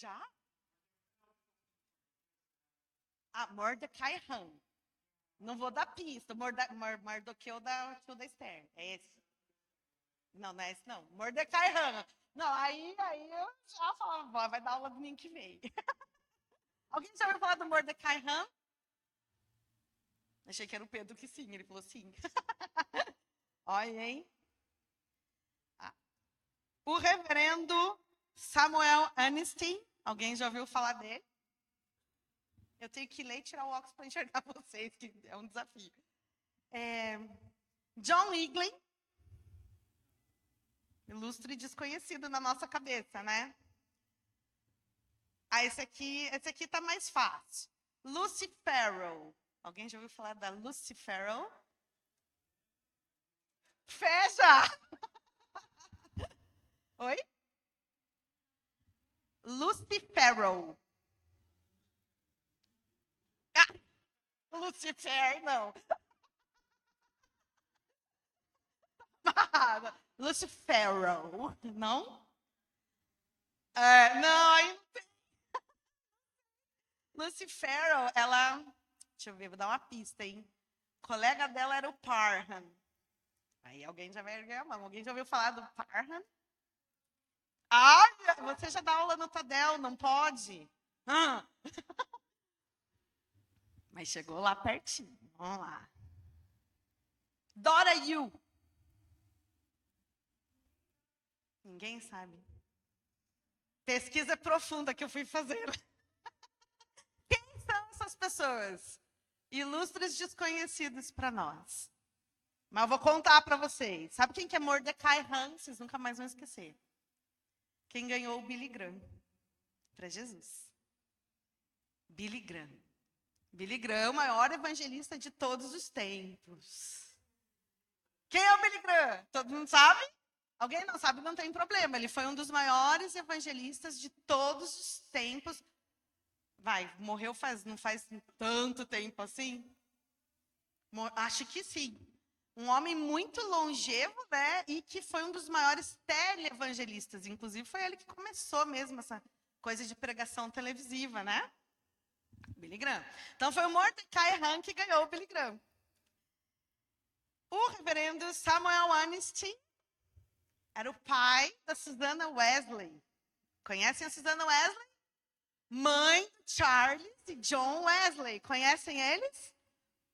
Já? Ah, Mordecai Han. Não vou dar pista. Mardoqueu da tio da Esther. É esse? Não, não é esse não. Mordecai Han. Não, aí eu já falava, vai dar aula domingo que vem. Alguém já ouviu falar do Mordecai Han? Achei que era o Pedro que sim. Ele falou sim. Olha, hein? Ah. O reverendo Samuel Anniston. Alguém já ouviu falar dele? Eu tenho que ler e tirar o óculos para enxergar vocês, que é um desafio. John Wesley. Ilustre e desconhecido na nossa cabeça, né? Ah, esse aqui tá mais fácil. Lucy Farrell. Alguém já ouviu falar da Lucy Farrell? Fecha! Oi? Lucy Farrell. Ah, Lucifer, não. Lucy Farrell, não? Não, aí não tem. Lucy Farrell, ela... Deixa eu ver, vou dar uma pista, hein? O colega dela era o Parham. Aí alguém já vai erguer a mão. Alguém já ouviu falar do Parham? Ah, você já dá aula no Tadel, não pode? Mas chegou lá pertinho. Vamos lá. Dora Yu. Ninguém sabe. Pesquisa profunda que eu fui fazer. Quem são essas pessoas? Ilustres desconhecidos para nós. Mas eu vou contar para vocês. Sabe quem que é Mordecai Han? Vocês nunca mais vão esquecer. Quem ganhou o Billy Graham para Jesus. Billy Graham. Billy Graham, o maior evangelista de todos os tempos. Quem é o Billy Graham? Todo mundo sabe? Alguém não sabe, não tem problema. Ele foi um dos maiores evangelistas de todos os tempos. Morreu não faz tanto tempo assim? Acho que sim. Um homem muito longevo, né? E que foi um dos maiores televangelistas. Inclusive, foi ele que começou mesmo essa coisa de pregação televisiva, né? Billy Graham. Então, foi o Mordecai Han que ganhou o Billy Graham. O reverendo Samuel Anniston era o pai da Susannah Wesley. Conhecem a Susannah Wesley? Mãe do Charles e John Wesley. Conhecem eles?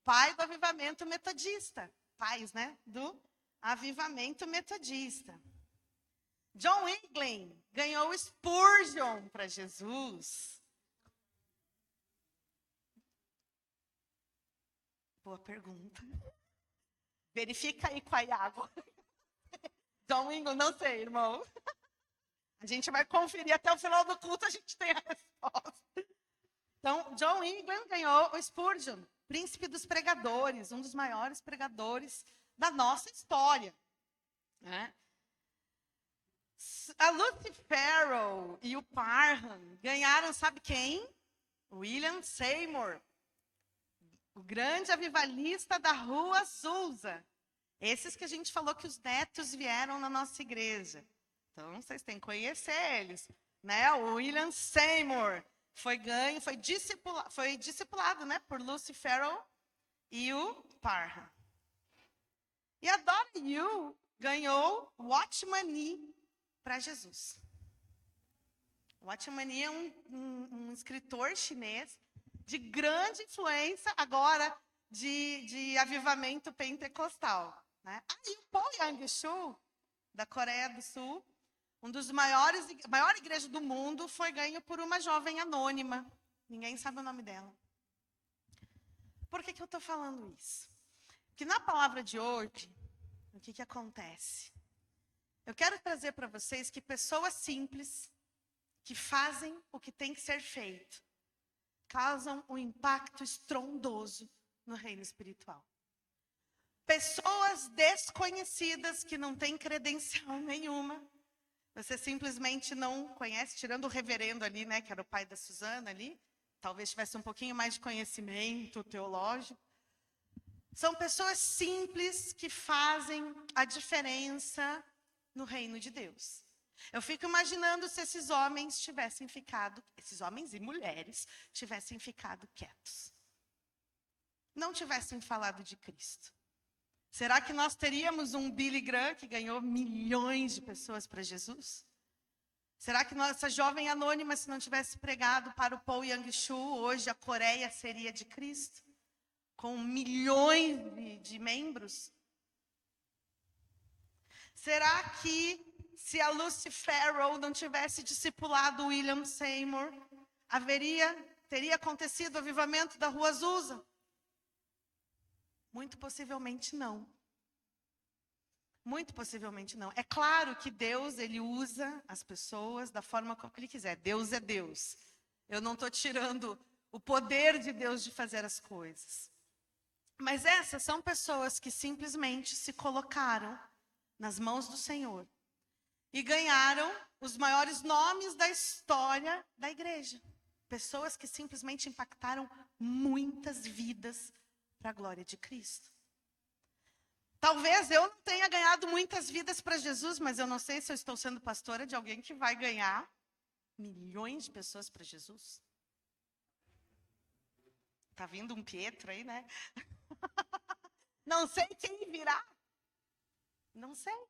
Pai do avivamento metodista. Pais, né? Do avivamento metodista. John Wesley ganhou o Spurgeon para Jesus. Boa pergunta. Verifica aí com a Iago. John Wesley, não sei, irmão. A gente vai conferir até o final do culto, a gente tem a resposta. Então, John Wesley ganhou o Spurgeon, príncipe dos pregadores, um dos maiores pregadores da nossa história. Né? A Lucy Farrell e o Parham ganharam, sabe quem? William Seymour, o grande avivalista da Rua Azusa. Esses que a gente falou que os netos vieram na nossa igreja. Então, vocês têm que conhecer eles. Né? O William Seymour foi discipulado, né, por Lucy Farrell e o Parham. E a Dora Yu ganhou Watchman Nee para Jesus. Watchman Nee é um escritor chinês de grande influência agora de avivamento pentecostal. Né? E o Paul Yang-shu, da Coreia do Sul, um dos maior igreja do mundo, foi ganho por uma jovem anônima. Ninguém sabe o nome dela. Por que eu estou falando isso? Porque na palavra de hoje, o que acontece? Eu quero trazer para vocês que pessoas simples, que fazem o que tem que ser feito, causam um impacto estrondoso no reino espiritual. Pessoas desconhecidas que não têm credencial nenhuma. Você simplesmente não conhece, tirando o reverendo ali, né, que era o pai da Susana ali, talvez tivesse um pouquinho mais de conhecimento teológico. São pessoas simples que fazem a diferença no reino de Deus. Eu fico imaginando se esses homens tivessem ficado, esses homens e mulheres, tivessem ficado quietos. Não tivessem falado de Cristo. Será que nós teríamos um Billy Graham que ganhou milhões de pessoas para Jesus? Será que nossa jovem anônima, se não tivesse pregado para o Paul Yang-Shu, hoje a Coreia seria de Cristo? Com milhões de membros? Será que se a Lucy Farrell não tivesse discipulado William Seymour, teria acontecido o avivamento da Rua Azusa? Muito possivelmente não. Muito possivelmente não. É claro que Deus, ele usa as pessoas da forma como ele quiser. Deus é Deus. Eu não estou tirando o poder de Deus de fazer as coisas. Mas essas são pessoas que simplesmente se colocaram nas mãos do Senhor e ganharam os maiores nomes da história da igreja. Pessoas que simplesmente impactaram muitas vidas para a glória de Cristo. Talvez eu não tenha ganhado muitas vidas para Jesus, mas eu não sei se eu estou sendo pastora de alguém que vai ganhar milhões de pessoas para Jesus. Tá vindo um Pietro aí, né? Não sei quem virá. Não sei.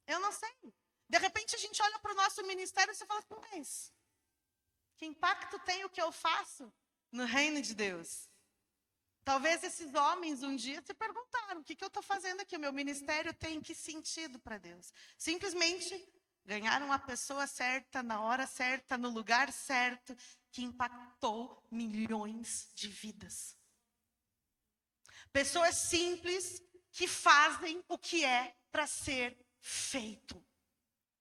Eu não sei. De repente a gente olha para o nosso ministério e você fala assim, mas que impacto tem o que eu faço no reino de Deus? Talvez esses homens um dia se perguntaram, o que eu estou fazendo aqui? O meu ministério tem que sentido para Deus? Simplesmente ganharam a pessoa certa, na hora certa, no lugar certo, que impactou milhões de vidas. Pessoas simples que fazem o que é para ser feito.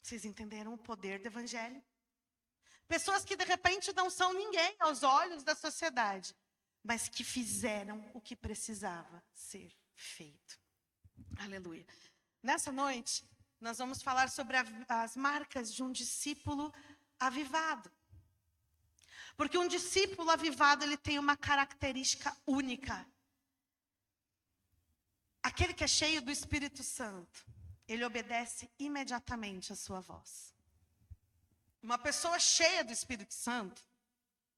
Vocês entenderam o poder do evangelho? Pessoas que de repente não são ninguém aos olhos da sociedade, mas que fizeram o que precisava ser feito. Aleluia. Nessa noite, nós vamos falar sobre as marcas de um discípulo avivado. Porque um discípulo avivado, ele tem uma característica única. Aquele que é cheio do Espírito Santo, ele obedece imediatamente à sua voz. Uma pessoa cheia do Espírito Santo,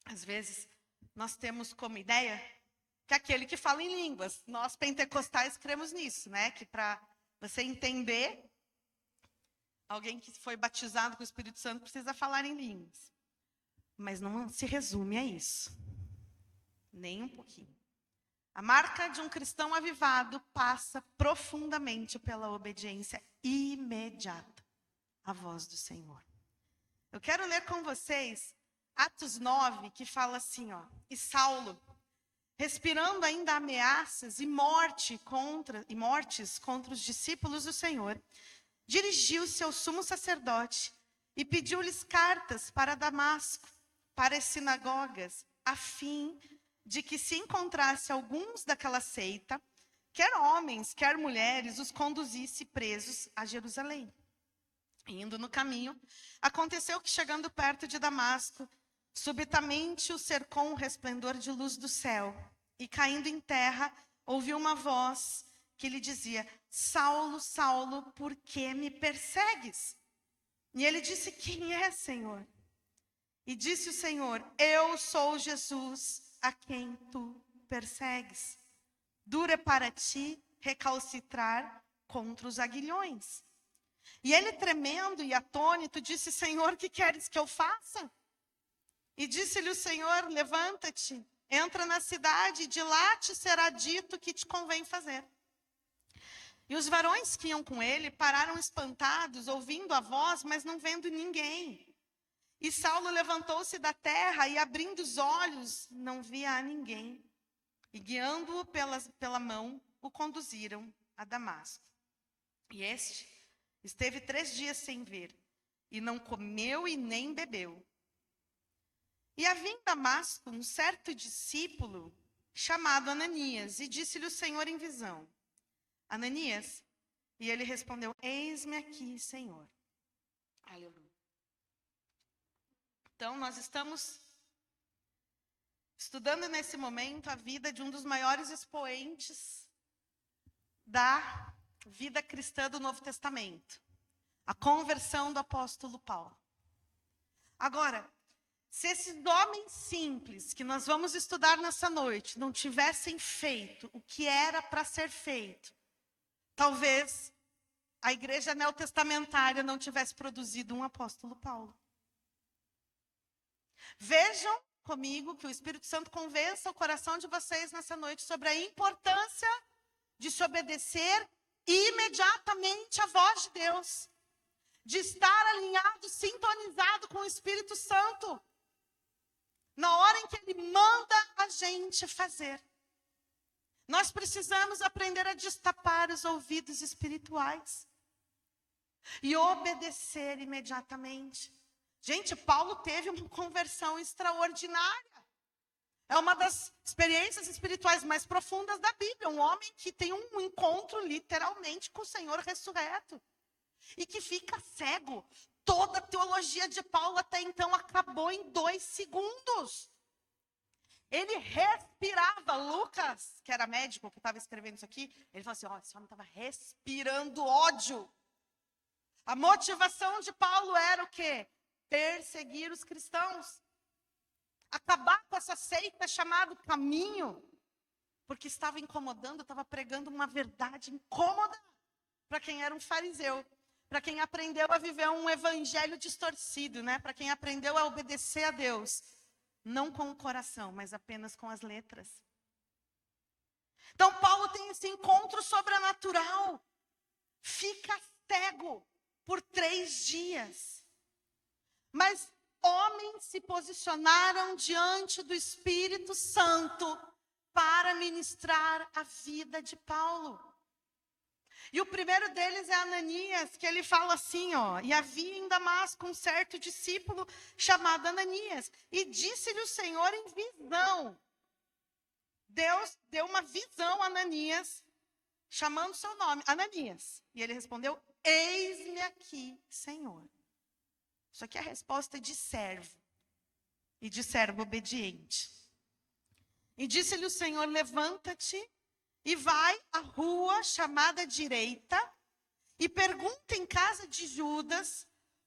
às vezes, nós temos como ideia que aquele que fala em línguas, nós pentecostais cremos nisso, né? Que para você entender, alguém que foi batizado com o Espírito Santo precisa falar em línguas. Mas não se resume a isso. Nem um pouquinho. A marca de um cristão avivado passa profundamente pela obediência imediata à voz do Senhor. Eu quero ler com vocês Atos 9, que fala assim, ó. E Saulo, respirando ainda ameaças e mortes contra os discípulos do Senhor, dirigiu-se ao sumo sacerdote e pediu-lhes cartas para Damasco, para as sinagogas, a fim de que se encontrasse alguns daquela seita, quer homens, quer mulheres, os conduzisse presos a Jerusalém. Indo no caminho, aconteceu que, chegando perto de Damasco, subitamente o cercou um resplendor de luz do céu, e caindo em terra, ouviu uma voz que lhe dizia: Saulo, Saulo, por que me persegues? E ele disse: quem é, Senhor? E disse o Senhor: eu sou Jesus, a quem tu persegues. Duro é para ti recalcitrar contra os aguilhões. E ele, tremendo e atônito, disse: Senhor, o que queres que eu faça? E disse-lhe o Senhor: levanta-te, entra na cidade, e de lá te será dito o que te convém fazer. E os varões que iam com ele pararam espantados, ouvindo a voz, mas não vendo ninguém. E Saulo levantou-se da terra e, abrindo os olhos, não via a ninguém. E, guiando-o pela mão, o conduziram a Damasco. E este esteve 3 dias sem ver, e não comeu e nem bebeu. E havia em Damasco um certo discípulo chamado Ananias, e disse-lhe o Senhor em visão: Ananias? E ele respondeu: eis-me aqui, Senhor. Aleluia. Então, nós estamos estudando nesse momento a vida de um dos maiores expoentes da vida cristã do Novo Testamento. A conversão do apóstolo Paulo. Agora, se esses homens simples que nós vamos estudar nessa noite não tivessem feito o que era para ser feito, talvez a igreja neotestamentária não tivesse produzido um apóstolo Paulo. Vejam comigo que o Espírito Santo convença o coração de vocês nessa noite sobre a importância de se obedecer imediatamente à voz de Deus, de estar alinhado, sintonizado com o Espírito Santo, na hora em que Ele manda a gente fazer. Nós precisamos aprender a destapar os ouvidos espirituais e obedecer imediatamente. Gente, Paulo teve uma conversão extraordinária. É uma das experiências espirituais mais profundas da Bíblia. Um homem que tem um encontro literalmente com o Senhor ressurreto. E que fica cego. Toda a teologia de Paulo até então acabou em 2 segundos. Ele respirava. Lucas, que era médico, que estava escrevendo isso aqui, ele falou assim, esse homem estava respirando ódio. A motivação de Paulo era o quê? Perseguir os cristãos. Acabar com essa seita chamada Caminho. Porque estava incomodando, estava pregando uma verdade incômoda para quem era um fariseu. Para quem aprendeu a viver um evangelho distorcido, né? Para quem aprendeu a obedecer a Deus. Não com o coração, mas apenas com as letras. Então, Paulo tem esse encontro sobrenatural. Fica cego por 3 dias. Mas homens se posicionaram diante do Espírito Santo para ministrar a vida de Paulo. E o primeiro deles é Ananias, que ele fala assim, e havia em Damasco um certo discípulo chamado Ananias, e disse-lhe o Senhor em visão. Deus deu uma visão a Ananias, chamando seu nome, Ananias. E ele respondeu, eis-me aqui, Senhor. Isso aqui é a resposta de servo, e de servo obediente. E disse-lhe o Senhor, levanta-te, e vai à rua chamada Direita, e pergunta em casa de Judas,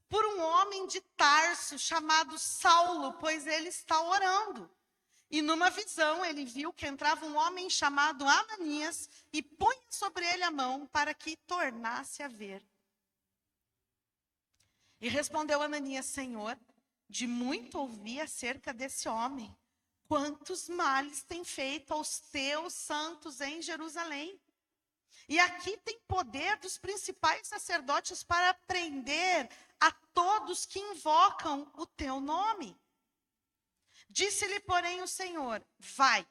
por um homem de Tarso, chamado Saulo, pois ele está orando. E numa visão ele viu que entrava um homem chamado Ananias, e punha sobre ele a mão, para que tornasse a ver. E respondeu Ananias, Senhor, de muito ouvi acerca desse homem. Quantos males tem feito aos teus santos em Jerusalém? E aqui tem poder dos principais sacerdotes para prender a todos que invocam o teu nome. Disse-lhe, porém, o Senhor, vai,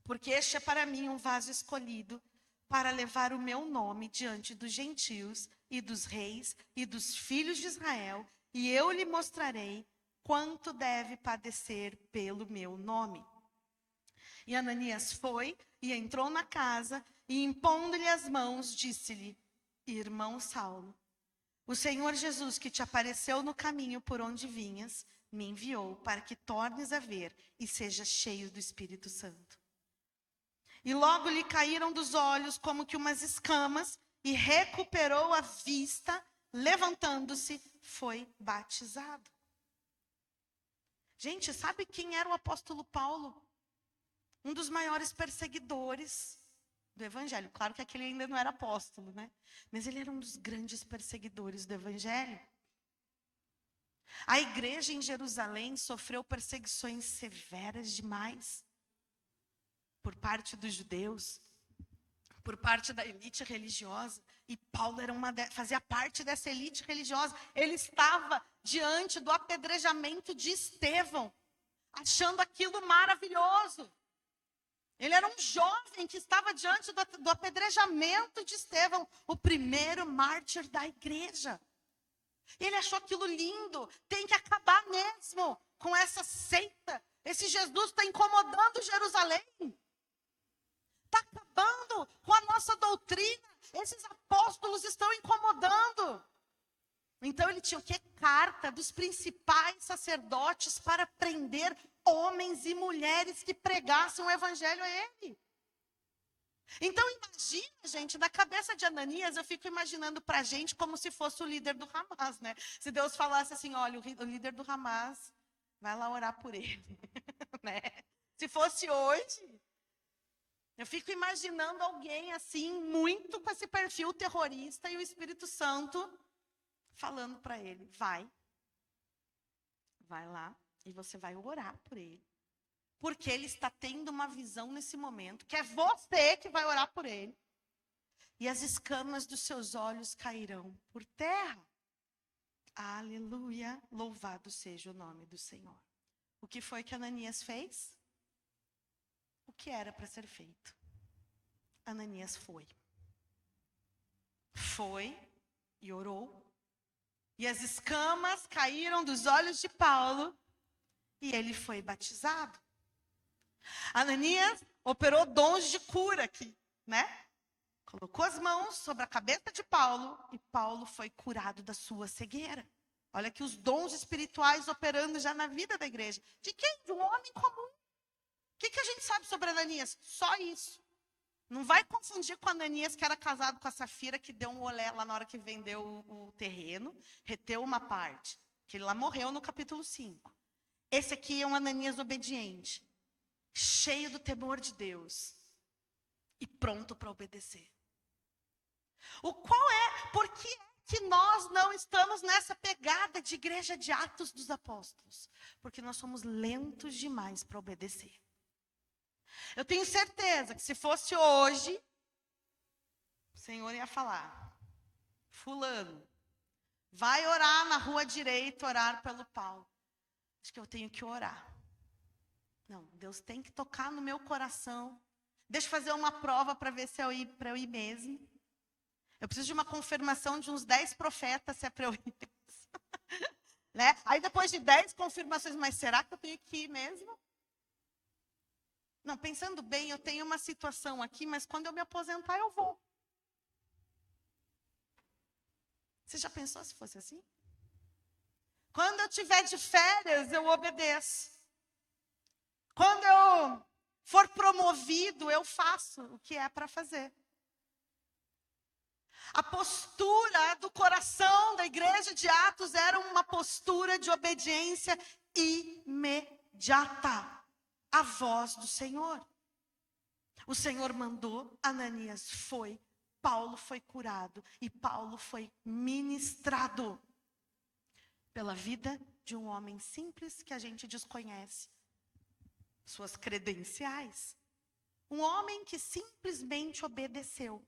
porque este é para mim um vaso escolhido para levar o meu nome diante dos gentios e dos reis e dos filhos de Israel, e eu lhe mostrarei quanto deve padecer pelo meu nome. E Ananias foi e entrou na casa, e impondo-lhe as mãos, disse-lhe, irmão Saulo, o Senhor Jesus que te apareceu no caminho por onde vinhas, me enviou para que tornes a ver e seja cheio do Espírito Santo. E logo lhe caíram dos olhos como que umas escamas, e recuperou a vista, levantando-se, foi batizado. Gente, sabe quem era o apóstolo Paulo? Um dos maiores perseguidores do evangelho. Claro que aquele ainda não era apóstolo, né? Mas ele era um dos grandes perseguidores do evangelho. A igreja em Jerusalém sofreu perseguições severas demais. Por parte dos judeus, por parte da elite religiosa. E Paulo era fazia parte dessa elite religiosa. Ele estava diante do apedrejamento de Estevão, achando aquilo maravilhoso. Ele era um jovem que estava diante do apedrejamento de Estevão, o primeiro mártir da igreja. Ele achou aquilo lindo. Tem que acabar mesmo com essa seita. Esse Jesus está incomodando Jerusalém. Está acabando com a nossa doutrina. Esses apóstolos estão incomodando. Então ele tinha o quê? Carta dos principais sacerdotes para prender homens e mulheres que pregassem o evangelho a ele. Então, imagina, gente, na cabeça de Ananias, eu fico imaginando para a gente como se fosse o líder do Hamas, né? Se Deus falasse assim, olha, o líder do Hamas, vai lá orar por ele, né? Se fosse hoje, eu fico imaginando alguém assim, muito com esse perfil terrorista e o Espírito Santo falando para ele, vai lá e você vai orar por ele. Porque ele está tendo uma visão nesse momento, que é você que vai orar por ele. E as escamas dos seus olhos cairão por terra. Aleluia, louvado seja o nome do Senhor. O que foi que Ananias fez? O que era para ser feito? Ananias foi. Foi e orou. E as escamas caíram dos olhos de Paulo e ele foi batizado. Ananias operou dons de cura aqui, né? Colocou as mãos sobre a cabeça de Paulo e Paulo foi curado da sua cegueira. Olha aqui os dons espirituais operando já na vida da igreja. De quem? De um homem comum. O que a gente sabe sobre Ananias? Só isso. Não vai confundir com Ananias, que era casado com a Safira, que deu um olé lá na hora que vendeu o terreno, reteu uma parte, que ele lá morreu no capítulo 5. Esse aqui é um Ananias obediente, cheio do temor de Deus e pronto para obedecer. Por que nós não estamos nessa pegada de igreja de Atos dos Apóstolos? Porque nós somos lentos demais para obedecer. Eu tenho certeza que se fosse hoje, o Senhor ia falar, fulano, vai orar na rua direita, orar pelo Paulo. Acho que eu tenho que orar. Não, Deus tem que tocar no meu coração. Deixa eu fazer uma prova para ver se é para eu ir mesmo. Eu preciso de uma confirmação de uns 10 profetas, se é para eu ir mesmo. Né? Aí depois de 10 confirmações, mas será que eu tenho que ir mesmo? Não, pensando bem, eu tenho uma situação aqui, mas quando eu me aposentar, eu vou. Você já pensou se fosse assim? Quando eu estiver de férias, eu obedeço. Quando eu for promovido, eu faço o que é para fazer. A postura do coração da igreja de Atos era uma postura de obediência imediata à voz do Senhor. O Senhor mandou, Ananias foi, Paulo foi curado e Paulo foi ministrado pela vida de um homem simples que a gente desconhece suas credenciais. Um homem que simplesmente obedeceu.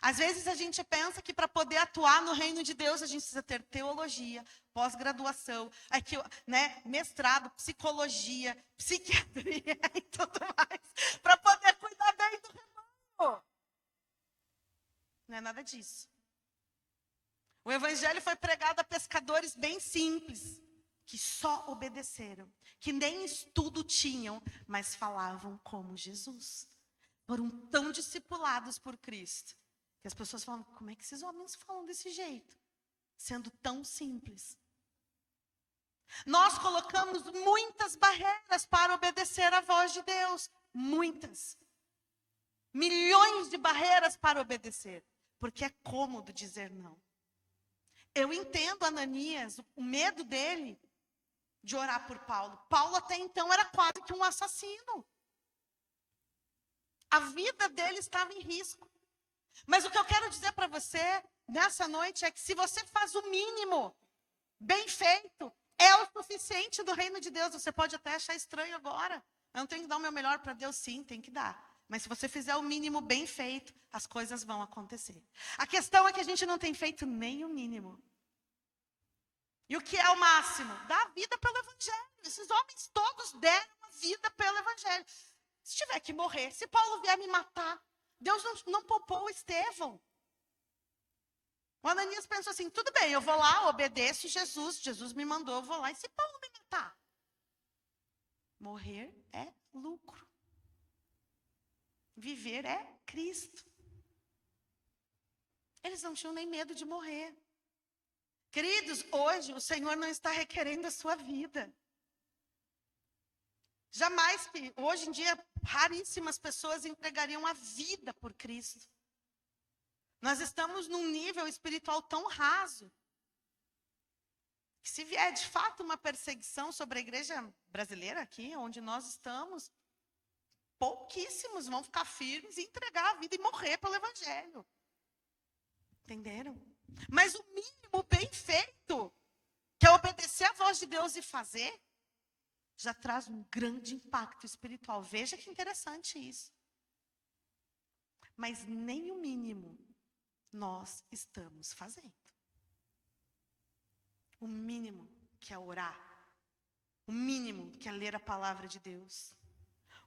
Às vezes a gente pensa que para poder atuar no reino de Deus a gente precisa ter teologia, pós-graduação, aqui, né, mestrado, psicologia, psiquiatria e tudo mais, para poder cuidar bem do rebanho. Não é nada disso. O evangelho foi pregado a pescadores bem simples, que só obedeceram, que nem estudo tinham, mas falavam como Jesus. Foram tão discipulados por Cristo, que as pessoas falam, como é que esses homens falam desse jeito? Sendo tão simples. Nós colocamos muitas barreiras para obedecer à voz de Deus. Muitas. Milhões de barreiras para obedecer. Porque é cômodo dizer não. Eu entendo Ananias, o medo dele de orar por Paulo. Paulo até então era quase que um assassino. A vida dele estava em risco. Mas o que eu quero dizer para você nessa noite é que se você faz o mínimo bem feito, é o suficiente do reino de Deus. Você pode até achar estranho agora. Eu não tenho que dar o meu melhor para Deus, sim, tem que dar. Mas se você fizer o mínimo bem feito, as coisas vão acontecer. A questão é que a gente não tem feito nem o mínimo. E o que é o máximo? Dar a vida pelo evangelho. Esses homens todos deram a vida pelo evangelho. Se tiver que morrer, se Paulo vier me matar, Deus não poupou o Estevão. O Ananias pensou assim, tudo bem, eu vou lá, obedeço Jesus me mandou, eu vou lá, e se Paulo me matar? Morrer é lucro. Viver é Cristo. Eles não tinham nem medo de morrer. Queridos, hoje o Senhor não está requerendo a sua vida. Jamais que, hoje em dia, raríssimas pessoas entregariam a vida por Cristo. Nós estamos num nível espiritual tão raso, que se vier de fato uma perseguição sobre a igreja brasileira aqui, onde nós estamos, pouquíssimos vão ficar firmes e entregar a vida e morrer pelo evangelho. Entenderam? Mas o mínimo bem feito, que é obedecer à voz de Deus e fazer, já traz um grande impacto espiritual. Veja que interessante isso. Mas nem o mínimo nós estamos fazendo. O mínimo que é orar. O mínimo que é ler a palavra de Deus.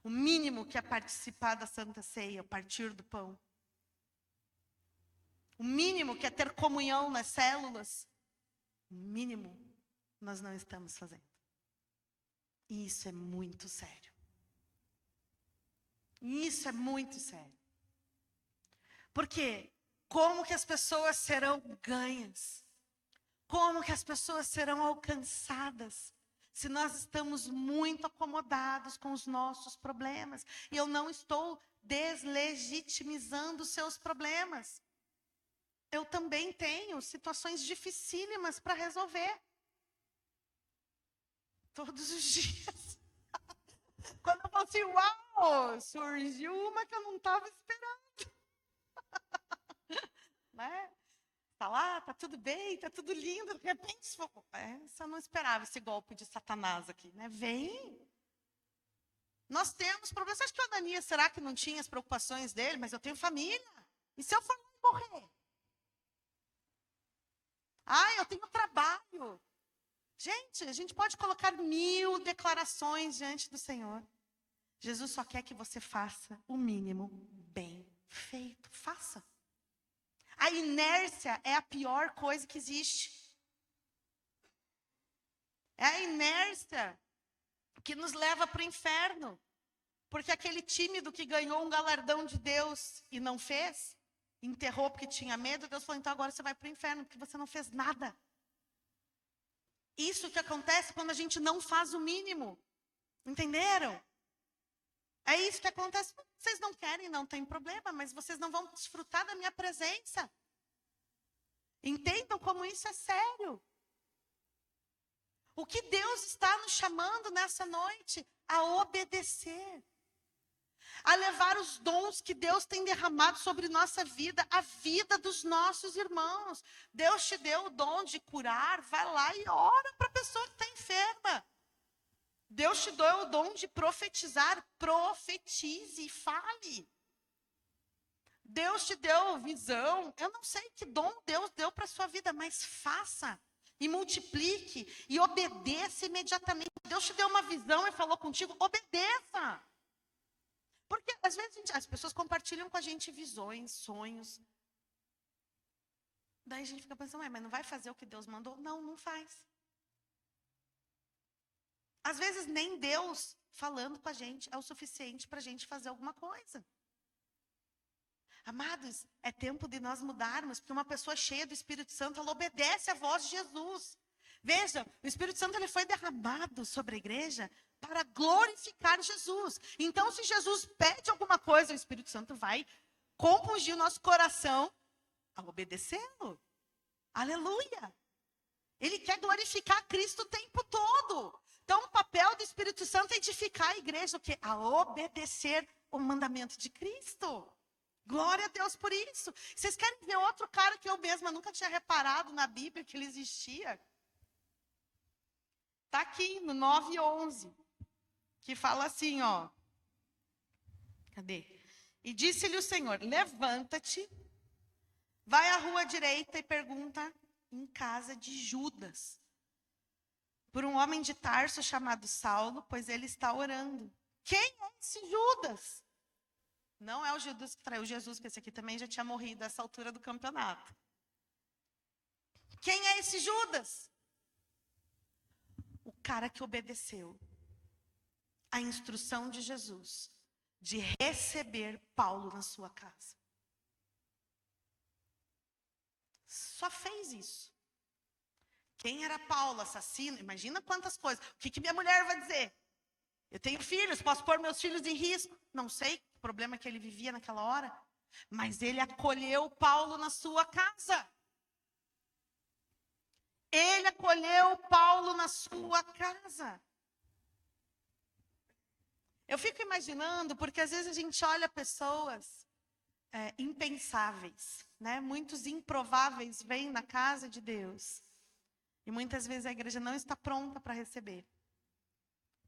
O mínimo que é participar da Santa Ceia, o partir do pão. O mínimo que é ter comunhão nas células. O mínimo nós não estamos fazendo. E isso é muito sério. Isso é muito sério. Porque como que as pessoas serão ganhas? Como que as pessoas serão alcançadas? Se nós estamos muito acomodados com os nossos problemas. E eu não estou deslegitimizando os seus problemas. Eu também tenho situações dificílimas para resolver. Todos os dias. Quando eu falo assim, uau, surgiu uma que eu não estava esperando. Né? Tá lá, tá tudo bem, tá tudo lindo. De repente, eu não esperava esse golpe de Satanás aqui, né? Vem. Nós temos problemas. Você acha que o Ananias, será que não tinha as preocupações dele? Mas eu tenho família. E se eu for morrer? Eu tenho trabalho. Gente, a gente pode colocar 1000 declarações diante do Senhor. Jesus só quer que você faça o mínimo bem feito. Faça. A inércia é a pior coisa que existe. É a inércia que nos leva para o inferno. Porque aquele tímido que ganhou um galardão de Deus e não fez, enterrou porque tinha medo, Deus falou, então agora você vai para o inferno, porque você não fez nada. Isso que acontece quando a gente não faz o mínimo. Entenderam? É isso que acontece. Vocês não querem, não tem problema, mas vocês não vão desfrutar da minha presença. Entendam como isso é sério. O que Deus está nos chamando nessa noite? A obedecer. A levar os dons que Deus tem derramado sobre nossa vida, a vida dos nossos irmãos. Deus te deu o dom de curar, vai lá e ora para a pessoa que está enferma. Deus te deu o dom de profetizar, profetize, fale. Deus te deu visão, eu não sei que dom Deus deu para a sua vida, mas faça. E multiplique, e obedeça imediatamente. Deus te deu uma visão e falou contigo, obedeça. Porque às vezes as pessoas compartilham com a gente visões, sonhos. Daí a gente fica pensando, mas não vai fazer o que Deus mandou? Não, não faz. Às vezes nem Deus falando com a gente é o suficiente para a gente fazer alguma coisa. Amados, é tempo de nós mudarmos, porque uma pessoa cheia do Espírito Santo, ela obedece à voz de Jesus. Veja, o Espírito Santo ele foi derramado sobre a igreja para glorificar Jesus. Então, se Jesus pede alguma coisa, o Espírito Santo vai compungir o nosso coração a obedecê-lo. Aleluia! Ele quer glorificar Cristo o tempo todo. Então, o papel do Espírito Santo é edificar a igreja, o quê? A obedecer o mandamento de Cristo. Glória a Deus por isso. Vocês querem ver outro cara que eu mesma nunca tinha reparado na Bíblia que ele existia? Está aqui no 9:11, que fala assim, ó. Cadê? E disse-lhe o Senhor, levanta-te, vai à rua direita e pergunta em casa de Judas, por um homem de Tarso chamado Saulo, pois ele está orando. Quem é esse Judas? Não é o Judas que traiu Jesus, porque esse aqui também já tinha morrido a essa altura do campeonato. Quem é esse Judas? O cara que obedeceu a instrução de Jesus de receber Paulo na sua casa. Só fez isso. Quem era Paulo, assassino? Imagina quantas coisas. O que minha mulher vai dizer? Eu tenho filhos, posso pôr meus filhos em risco. Não sei o problema que ele vivia naquela hora. Mas ele acolheu Paulo na sua casa. Ele acolheu Paulo na sua casa. Eu fico imaginando, porque às vezes a gente olha pessoas impensáveis, né? Muitos improváveis vêm na casa de Deus. E muitas vezes a igreja não está pronta para receber.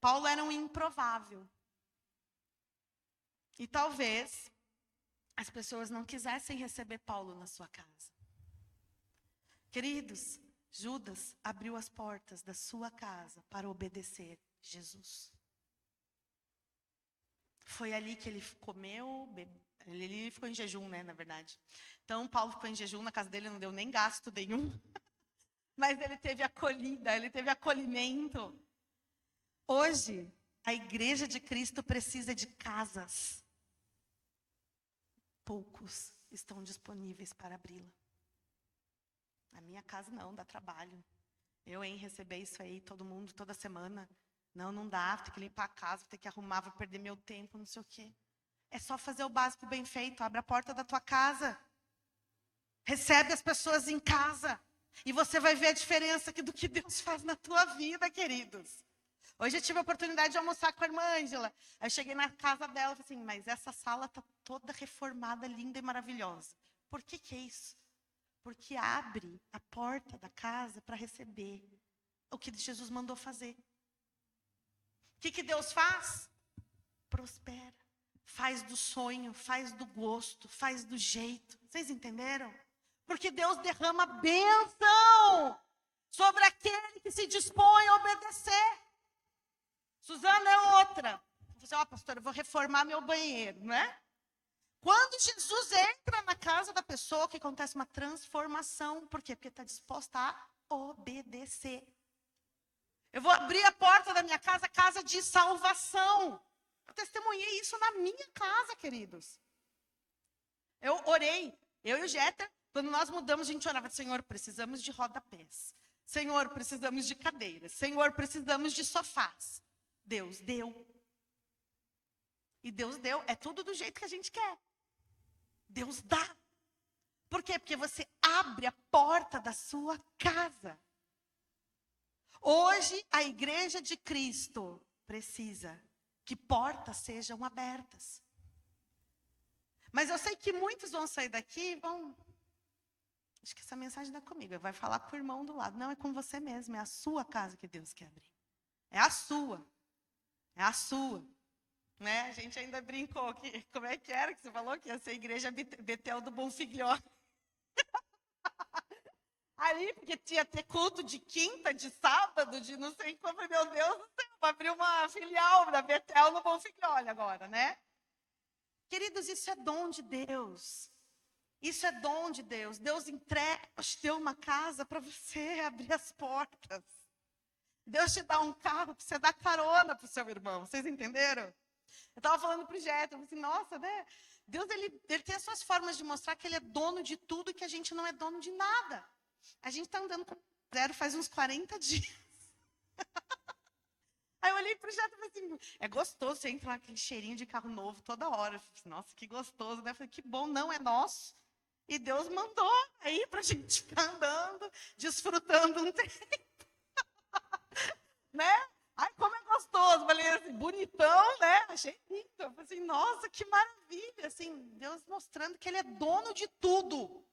Paulo era um improvável. E talvez as pessoas não quisessem receber Paulo na sua casa. Queridos, Judas abriu as portas da sua casa para obedecer Jesus. Foi ali que ele comeu, ele ficou em jejum, né, na verdade. Então, Paulo ficou em jejum, na casa dele não deu nem gasto nenhum. Mas ele teve acolhida, ele teve acolhimento. Hoje, a igreja de Cristo precisa de casas. Poucos estão disponíveis para abri-la. A minha casa não, dá trabalho. Eu, receber isso aí, todo mundo, toda semana. Não dá, vou ter que limpar a casa, vou ter que arrumar, vou perder meu tempo, não sei o quê. É só fazer o básico bem feito, abre a porta da tua casa. Recebe as pessoas em casa. E você vai ver a diferença do que Deus faz na tua vida, queridos. Hoje eu tive a oportunidade de almoçar com a irmã Ângela. Aí eu cheguei na casa dela e falei assim, mas essa sala está toda reformada, linda e maravilhosa. Por que é isso? Porque abre a porta da casa para receber o que Jesus mandou fazer. O que Deus faz? Prospera. Faz do sonho, faz do gosto, faz do jeito. Vocês entenderam? Porque Deus derrama bênção sobre aquele que se dispõe a obedecer. Suzana é outra. Você, pastora, eu vou reformar meu banheiro, né? Quando Jesus entra na casa da pessoa, que acontece uma transformação. Por quê? Porque está disposta a obedecer. Eu vou abrir a porta da minha casa, casa de salvação. Eu testemunhei isso na minha casa, queridos. Eu orei, eu e o Jeter, quando nós mudamos, a gente orava, Senhor, precisamos de rodapés. Senhor, precisamos de cadeiras. Senhor, precisamos de sofás. Deus deu. E Deus deu, é tudo do jeito que a gente quer. Deus dá. Por quê? Porque você abre a porta da sua casa. Hoje, a igreja de Cristo precisa que portas sejam abertas. Mas eu sei que muitos vão sair daqui e vão... Acho que essa mensagem não é comigo, vai falar com o irmão do lado. Não, é com você mesmo, é a sua casa que Deus quer abrir. É a sua. É a sua. Né? A gente ainda brincou que, como é que era que você falou? Que ia ser a igreja Betel do Bom Filhó. Ali, porque tinha ter culto de quinta, de sábado, de não sei como, meu Deus do céu, vou abrir uma filial da Betel no Bom Filhó agora, né? Queridos, isso é dom de Deus. Isso é dom de Deus. Deus entrega, te deu uma casa para você abrir as portas. Deus te dá um carro para você dar carona para o seu irmão. Vocês entenderam? Eu estava falando para o Jeto, eu falei assim, nossa, né? Deus, ele tem as suas formas de mostrar que ele é dono de tudo e que a gente não é dono de nada. A gente está andando com zero faz uns 40 dias. Aí eu olhei para o Jeto e falei assim, é gostoso você entrar naquele cheirinho de carro novo toda hora. Eu falei, nossa, que gostoso, né? Eu falei, que bom, não é nosso. E Deus mandou aí para a gente ficar andando, desfrutando um tempo. Né? Ai, como é gostoso. Falei assim, bonitão, né? Achei lindo. Eu falei assim, nossa, que maravilha. Assim, Deus mostrando que ele é dono de tudo.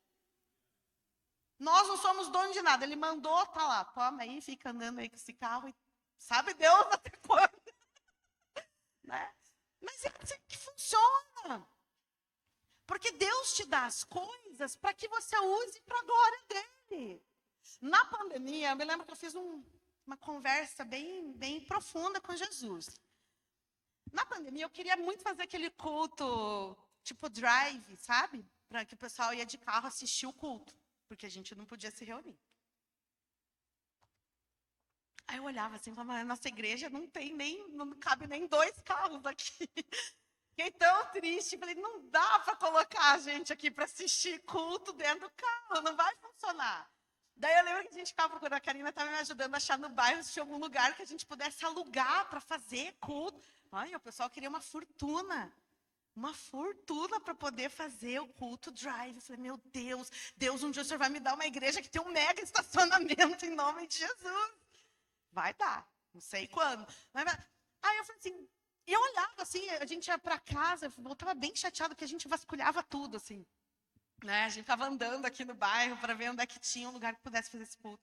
Nós não somos donos de nada. Ele mandou, tá lá, toma aí, fica andando aí com esse carro. E sabe Deus até quando? Né? Mas é assim que funciona. Porque Deus te dá as coisas para que você use para a glória dele. Na pandemia, eu me lembro que eu fiz uma conversa bem profunda com Jesus. Na pandemia, eu queria muito fazer aquele culto, tipo drive, sabe? Para que o pessoal ia de carro assistir o culto. Porque a gente não podia se reunir. Aí eu olhava assim, falava, nossa igreja não cabe nem 2 carros aqui. Fiquei tão triste, falei, não dá para colocar a gente aqui para assistir culto dentro do carro, não vai funcionar. Daí eu lembro que a gente ficava procurando, a Karina estava me ajudando a achar no bairro se tinha algum lugar que a gente pudesse alugar para fazer culto. Ai, o pessoal queria uma fortuna para poder fazer o culto drive. Eu falei, meu Deus, Deus, um dia o Senhor vai me dar uma igreja que tem um mega estacionamento em nome de Jesus. Vai dar, não sei quando. Mas aí eu falei assim, e eu olhava assim, a gente ia para casa, eu voltava bem chateada, porque a gente vasculhava tudo, assim. Né? A gente ficava andando aqui no bairro para ver onde é que tinha um lugar que pudesse fazer esse culto.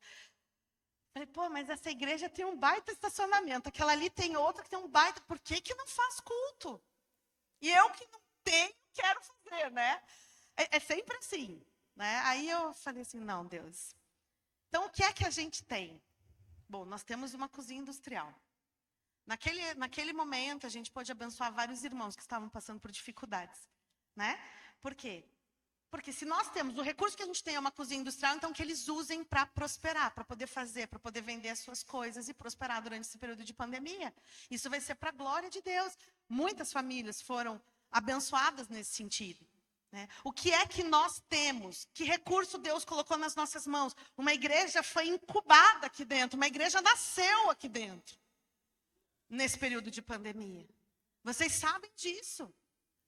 Falei, pô, mas essa igreja tem um baita estacionamento, aquela ali tem outra que tem um baita, por que que não faz culto? E eu que não tenho, quero fazer, né? É sempre assim, né? Aí eu falei assim, não, Deus. Então, o que é que a gente tem? Bom, nós temos uma cozinha industrial. Naquele momento, a gente pôde abençoar vários irmãos que estavam passando por dificuldades, né? Por quê? Porque se nós temos, o recurso que a gente tem é uma cozinha industrial, então que eles usem para prosperar, para poder fazer, para poder vender as suas coisas e prosperar durante esse período de pandemia. Isso vai ser para a glória de Deus. Muitas famílias foram abençoadas nesse sentido. Né? O que é que nós temos? Que recurso Deus colocou nas nossas mãos? Uma igreja foi incubada aqui dentro, uma igreja nasceu aqui dentro, nesse período de pandemia. Vocês sabem disso.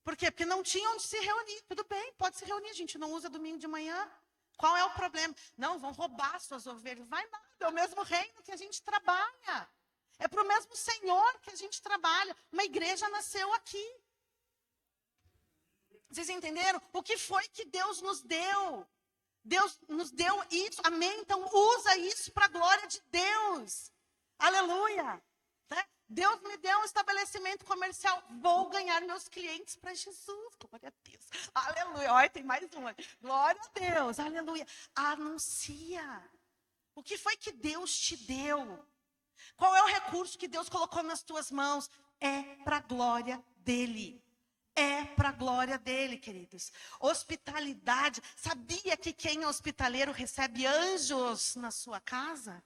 Por quê? Porque não tinha onde se reunir. Tudo bem, pode se reunir, a gente não usa domingo de manhã. Qual é o problema? Não, vão roubar suas ovelhas. Vai nada, é o mesmo reino que a gente trabalha. É para o mesmo Senhor que a gente trabalha. Uma igreja nasceu aqui. Vocês entenderam? O que foi que Deus nos deu? Deus nos deu isso, amém? Então usa isso para a glória de Deus. Aleluia. Né? Deus me deu um estabelecimento comercial. Vou ganhar meus clientes para Jesus. Glória a Deus. Aleluia. Olha, tem mais uma. Glória a Deus. Aleluia. Anuncia. O que foi que Deus te deu? Qual é o recurso que Deus colocou nas tuas mãos? É para a glória dele. É para a glória dele, queridos. Hospitalidade. Sabia que quem é hospitaleiro recebe anjos na sua casa?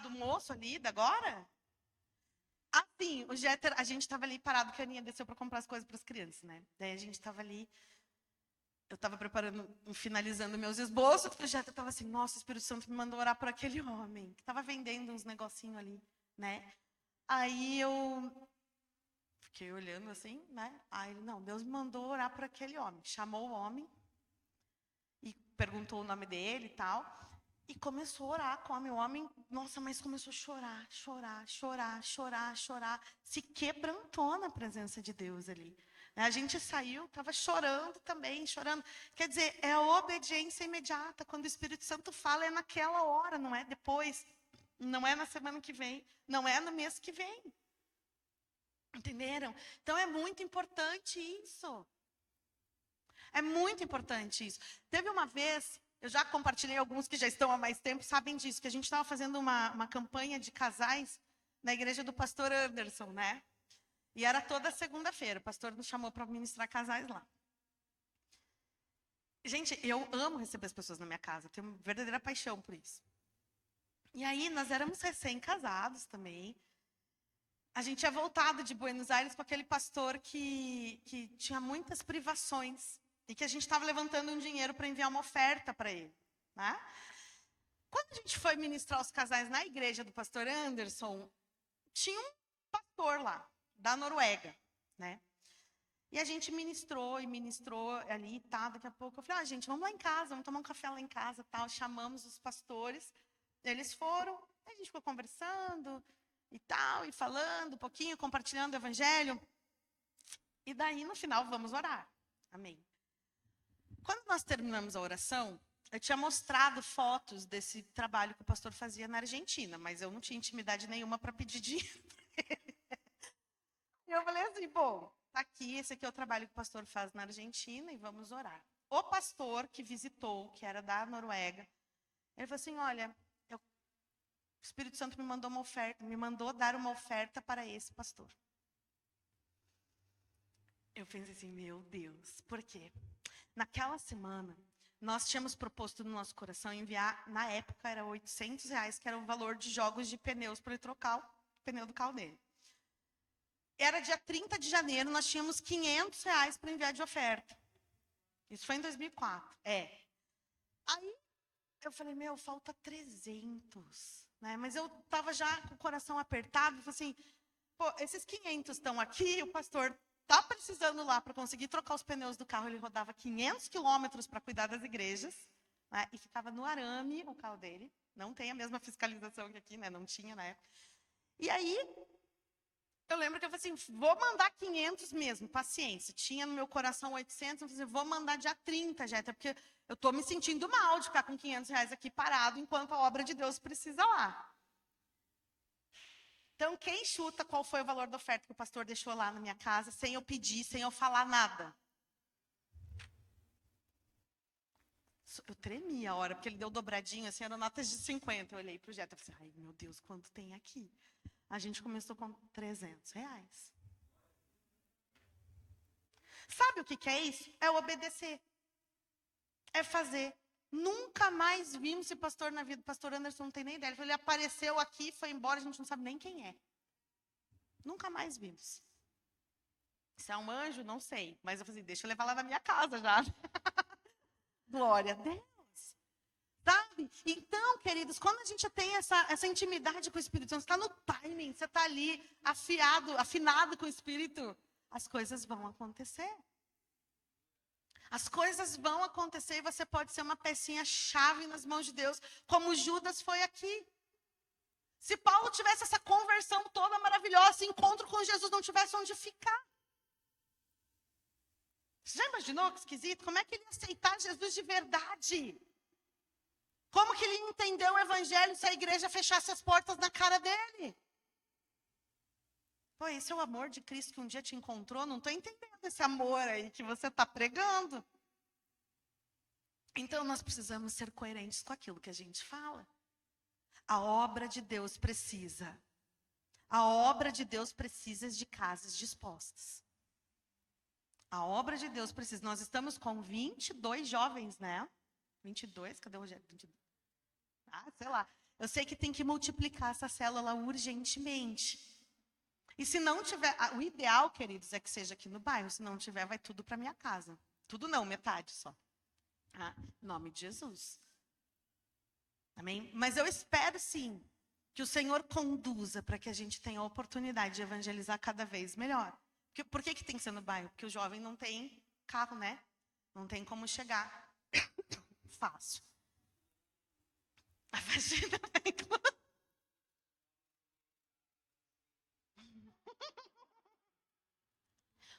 Do moço ali, da agora? Sim, o Jeter, a gente estava ali parado, que a Aninha desceu para comprar as coisas para as crianças, né? Daí a gente estava ali, eu estava preparando, finalizando meus esboços, o Jeter estava assim, nossa, o Espírito Santo me mandou orar por aquele homem, que estava vendendo uns negocinhos ali, né? Aí eu fiquei olhando assim, né? Aí ele, não, Deus me mandou orar por aquele homem. Chamou o homem e perguntou o nome dele e tal. E começou a orar com o homem. O homem, nossa, mas começou a chorar, chorar, chorar, chorar, chorar. Se quebrantou na presença de Deus ali. A gente saiu, estava chorando também, chorando. Quer dizer, é a obediência imediata. Quando o Espírito Santo fala, é naquela hora, não é depois. Não é na semana que vem, não é no mês que vem. Entenderam? Então é muito importante isso. É muito importante isso. Teve uma vez, eu já compartilhei, alguns que já estão há mais tempo sabem disso, que a gente estava fazendo uma campanha de casais na igreja do pastor Anderson, né? E era toda segunda-feira, o pastor nos chamou para ministrar casais lá. Gente, eu amo receber as pessoas na minha casa, tenho uma verdadeira paixão por isso. E aí, nós éramos recém-casados também. A gente tinha voltado de Buenos Aires com aquele pastor que tinha muitas privações. E que a gente estava levantando um dinheiro para enviar uma oferta para ele. Né? Quando a gente foi ministrar os casais na igreja do pastor Anderson, tinha um pastor lá, da Noruega. Né? E a gente ministrou ali, tá, daqui a pouco. Eu falei, gente, vamos lá em casa, vamos tomar um café lá em casa. Tal. Chamamos os pastores, eles foram, a gente ficou conversando e tal, e falando um pouquinho, compartilhando o evangelho. E daí, no final, vamos orar. Amém. Quando nós terminamos a oração, eu tinha mostrado fotos desse trabalho que o pastor fazia na Argentina, mas eu não tinha intimidade nenhuma para pedir dinheiro. E eu falei assim, bom, tá aqui, esse aqui é o trabalho que o pastor faz na Argentina e vamos orar. O pastor que visitou, que era da Noruega, ele falou assim, olha, o Espírito Santo me mandou uma oferta, me mandou dar uma oferta para esse pastor. Eu pensei assim, meu Deus, por quê? Naquela semana, nós tínhamos proposto no nosso coração enviar, na época era R$800, que era o valor de jogos de pneus para ele trocar o pneu do carro dele. era dia 30 de janeiro, nós tínhamos R$ 500 para enviar de oferta. Isso foi em 2004. Aí eu falei, falta 300, né? Mas eu estava já com o coração apertado, falei assim, esses 500 estão aqui, o pastor está precisando lá para conseguir trocar os pneus do carro, ele rodava 500 quilômetros para cuidar das igrejas, né? E ficava no arame o carro dele, não tem a mesma fiscalização que aqui, né? Não tinha na época. E aí, eu lembro que eu falei assim, vou mandar 500 mesmo, paciência. Tinha no meu coração 800, eu falei assim, vou mandar dia 30, Jéssica, porque eu estou me sentindo mal de ficar com R$ 500 aqui parado, enquanto a obra de Deus precisa lá. Então, quem chuta qual foi o valor da oferta que o pastor deixou lá na minha casa, sem eu pedir, sem eu falar nada? Eu tremi a hora, porque ele deu dobradinho, assim, eram notas de 50. Eu olhei para o Jéssica e falei, ai, meu Deus, quanto tem aqui? A gente começou com R$ 300. Sabe o que é isso? É obedecer. É fazer. Nunca mais vimos esse pastor na vida. O pastor Anderson não tem nem ideia. Ele apareceu aqui, foi embora, a gente não sabe nem quem é. Nunca mais vimos. Se é um anjo, não sei. Mas eu falei, deixa eu levar lá na minha casa já. Glória a Deus. Sabe? Então, queridos, quando a gente tem essa intimidade com o Espírito Santo, você está no timing, você está ali afinado com o Espírito, as coisas vão acontecer. As coisas vão acontecer e você pode ser uma pecinha-chave nas mãos de Deus, como Judas foi aqui. Se Paulo tivesse essa conversão toda maravilhosa, esse encontro com Jesus, não tivesse onde ficar. Você já imaginou que esquisito? Como é que ele ia aceitar Jesus de verdade? Como que ele entendeu o evangelho se a igreja fechasse as portas na cara dele? Esse é o amor de Cristo que um dia te encontrou? Não estou entendendo esse amor aí que você está pregando. Então, nós precisamos ser coerentes com aquilo que a gente fala. A obra de Deus precisa. A obra de Deus precisa de casas dispostas. A obra de Deus precisa. Nós estamos com 22 jovens, né? 22? Cadê o 22? Sei lá. Eu sei que tem que multiplicar essa célula urgentemente. E se não tiver, o ideal, queridos, é que seja aqui no bairro. Se não tiver, vai tudo para minha casa. Tudo não, metade só. Em nome de Jesus. Amém? Mas eu espero, sim, que o Senhor conduza para que a gente tenha a oportunidade de evangelizar cada vez melhor. Por que tem que ser no bairro? Porque o jovem não tem carro, né? Não tem como chegar. Fácil. A vagina vem com...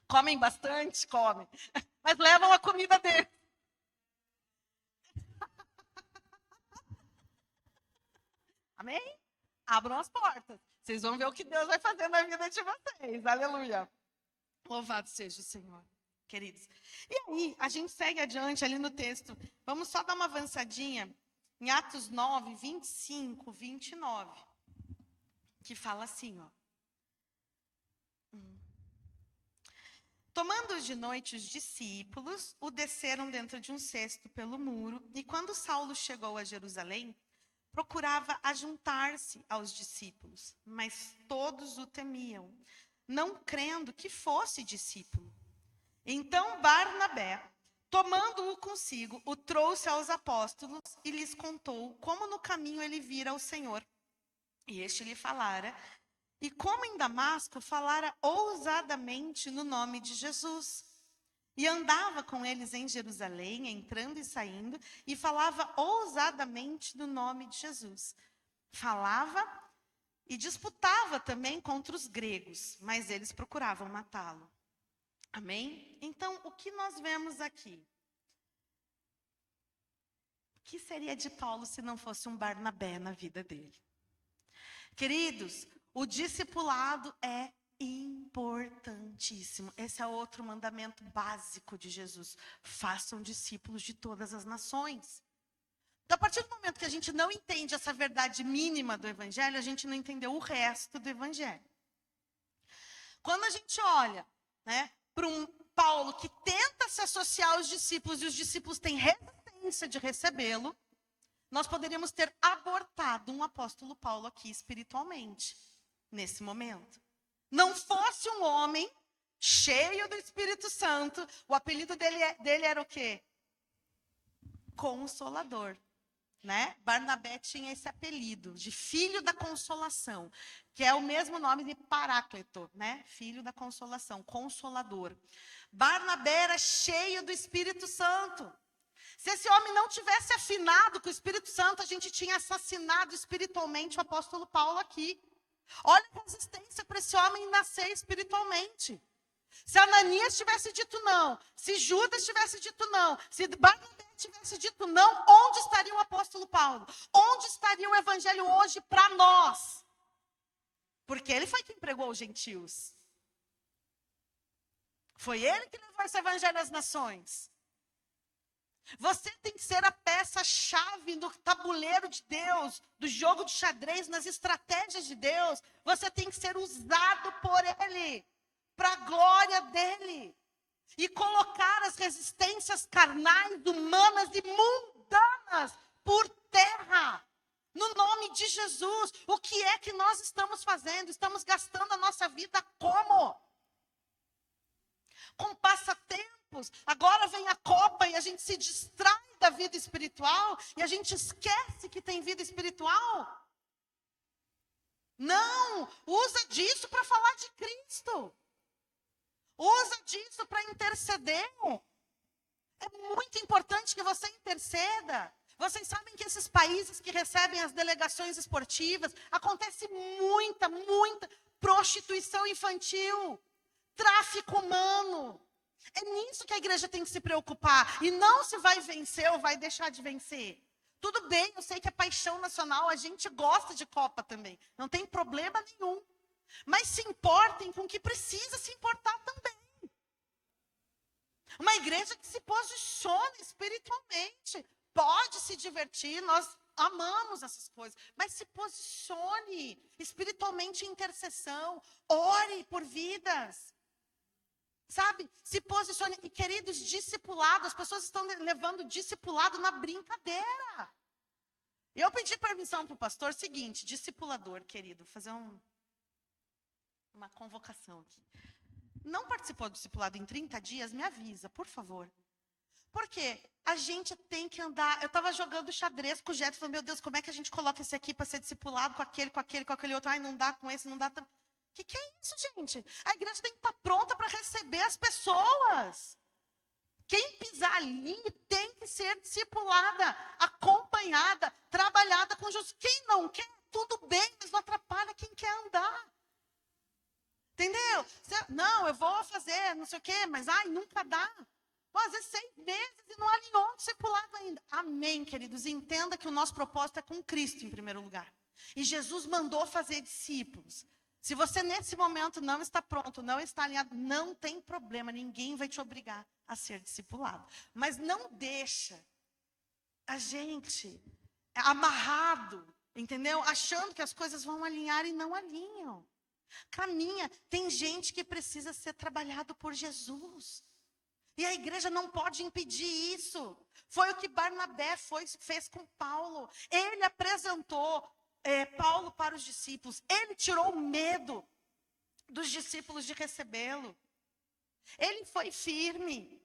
Comem bastante? Comem. Mas levam a comida deles. Amém? Abram as portas. Vocês vão ver o que Deus vai fazer na vida de vocês. Aleluia. Louvado seja o Senhor, queridos. E aí, a gente segue adiante ali no texto. Vamos só dar uma avançadinha em Atos 9, 25, 29. Que fala assim, ó. Tomando de noite os discípulos, o desceram dentro de um cesto pelo muro, e quando Saulo chegou a Jerusalém, procurava ajuntar-se aos discípulos, mas todos o temiam, não crendo que fosse discípulo. Então Barnabé, tomando-o consigo, o trouxe aos apóstolos e lhes contou como no caminho ele vira o Senhor. E este lhe falara, e como em Damasco falara ousadamente no nome de Jesus. E andava com eles em Jerusalém, entrando e saindo, e falava ousadamente no nome de Jesus. Falava e disputava também contra os gregos, mas eles procuravam matá-lo. Amém? Então, o que nós vemos aqui? O que seria de Paulo se não fosse um Barnabé na vida dele? Queridos, o discipulado é importantíssimo. Esse é outro mandamento básico de Jesus. Façam discípulos de todas as nações. Então, a partir do momento que a gente não entende essa verdade mínima do evangelho, a gente não entendeu o resto do evangelho. Quando a gente olha, né, para um Paulo que tenta se associar aos discípulos e os discípulos têm resistência de recebê-lo, nós poderíamos ter abortado um apóstolo Paulo aqui espiritualmente, nesse momento. não fosse um homem cheio do Espírito Santo, o apelido dele era o quê? Consolador. Né? Barnabé tinha esse apelido de filho da consolação, que é o mesmo nome de Paráclito, né? Filho da consolação, consolador. Barnabé era cheio do Espírito Santo. Se esse homem não tivesse afinado com o Espírito Santo, a gente tinha assassinado espiritualmente o apóstolo Paulo aqui. Olha a resistência para esse homem nascer espiritualmente. Se Ananias tivesse dito não, se Judas tivesse dito não, se Barnabé tivesse dito não, onde estaria o apóstolo Paulo? Onde estaria o evangelho hoje para nós? Porque ele foi quem pregou os gentios. Foi ele que levou esse evangelho às nações. Você tem que ser a peça-chave do tabuleiro de Deus, do jogo de xadrez, nas estratégias de Deus. Você tem que ser usado por Ele, para a glória dEle. E colocar as resistências carnais, humanas e mundanas por terra. No nome de Jesus. O que é que nós estamos fazendo? Estamos gastando a nossa vida como? Com passatempos. Agora vem a Copa e a gente se distrai da vida espiritual e a gente esquece que tem vida espiritual. Não, usa disso para falar de Cristo. Usa disso para interceder. É muito importante que você interceda. Vocês sabem que esses países que recebem as delegações esportivas, acontece muita prostituição infantil, tráfico humano. É nisso que a igreja tem que se preocupar. E não se vai vencer ou vai deixar de vencer. Tudo bem, eu sei que é paixão nacional, a gente gosta de Copa também. Não tem problema nenhum. Mas se importem com o que precisa se importar também. Uma igreja que se posiciona espiritualmente. Pode se divertir, nós amamos essas coisas. Mas se posicione espiritualmente em intercessão. Ore por vidas. Sabe? Se posicione. E queridos, discipulado. As pessoas estão levando discipulado na brincadeira. Eu pedi permissão para o pastor, seguinte, discipulador, querido, fazer uma convocação aqui. Não participou do discipulado em 30 dias? Me avisa, por favor. Porque a gente tem que andar. Eu estava jogando xadrez com o Jeto, falando, meu Deus, como é que a gente coloca esse aqui para ser discipulado com aquele outro? Ai, não dá com esse, não dá. O que é isso, gente? A igreja tem que estar pronta para receber as pessoas. Quem pisar ali tem que ser discipulada, acompanhada, trabalhada com Jesus. Quem não quer, tudo bem, mas não atrapalha quem quer andar. Entendeu? Não, eu vou fazer não sei o quê, mas nunca dá. Às vezes 6 meses e não alinhou um discipulado ainda. Amém, queridos. Entenda que o nosso propósito é com Cristo em primeiro lugar. E Jesus mandou fazer discípulos. Se você nesse momento não está pronto, não está alinhado, não tem problema. Ninguém vai te obrigar a ser discipulado. Mas não deixa a gente amarrado, entendeu? Achando que as coisas vão alinhar e não alinham. Caminha. Tem gente que precisa ser trabalhado por Jesus. E a igreja não pode impedir isso. Foi o que Barnabé fez com Paulo. Ele apresentou Paulo para os discípulos. Ele tirou o medo dos discípulos de recebê-lo. Ele foi firme.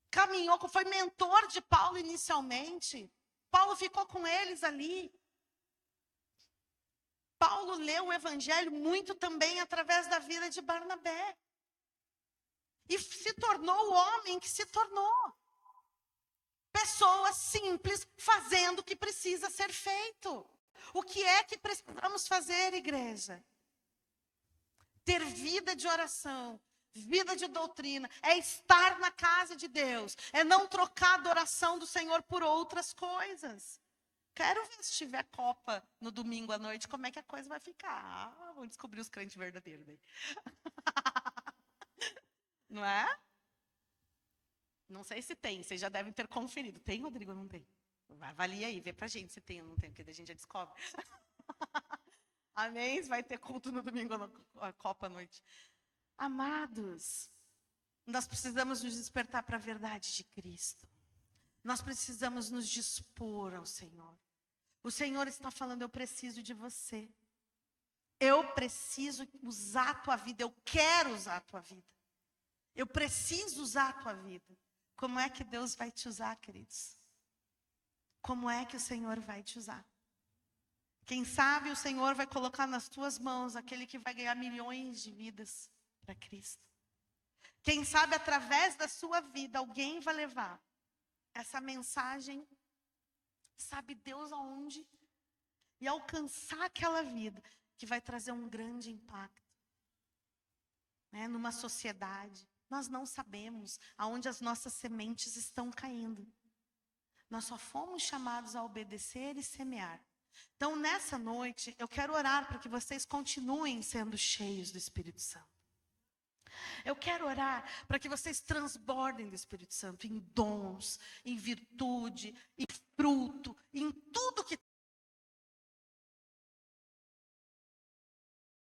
Caminhou, foi mentor de Paulo inicialmente. Paulo ficou com eles ali. Paulo leu o evangelho muito também através da vida de Barnabé. E se tornou o homem que se tornou. Pessoas simples fazendo o que precisa ser feito. O que é que precisamos fazer, igreja? Ter vida de oração, vida de doutrina, é estar na casa de Deus, é não trocar a adoração do Senhor por outras coisas. Quero ver se tiver Copa no domingo à noite, como é que a coisa vai ficar. Vamos descobrir os crentes verdadeiros daí. Não é? Não sei se tem, vocês já devem ter conferido. Tem, Rodrigo, ou não tem? Avalia aí, vê pra gente se tem ou não tem, porque daí a gente já descobre. Amém? Vai ter culto no domingo, na Copa à noite. Amados, nós precisamos nos despertar para a verdade de Cristo. Nós precisamos nos dispor ao Senhor. O Senhor está falando, eu preciso de você. Eu preciso usar a tua vida, eu quero usar a tua vida. Eu preciso usar a tua vida. Como é que Deus vai te usar, queridos? Como é que o Senhor vai te usar? Quem sabe o Senhor vai colocar nas tuas mãos aquele que vai ganhar milhões de vidas para Cristo. Quem sabe através da sua vida alguém vai levar essa mensagem, sabe Deus aonde? E alcançar aquela vida que vai trazer um grande impacto, né, numa sociedade. Nós não sabemos aonde as nossas sementes estão caindo. Nós só fomos chamados a obedecer e semear. Então, nessa noite, eu quero orar para que vocês continuem sendo cheios do Espírito Santo. Eu quero orar para que vocês transbordem do Espírito Santo em dons, em virtude, em fruto, em tudo que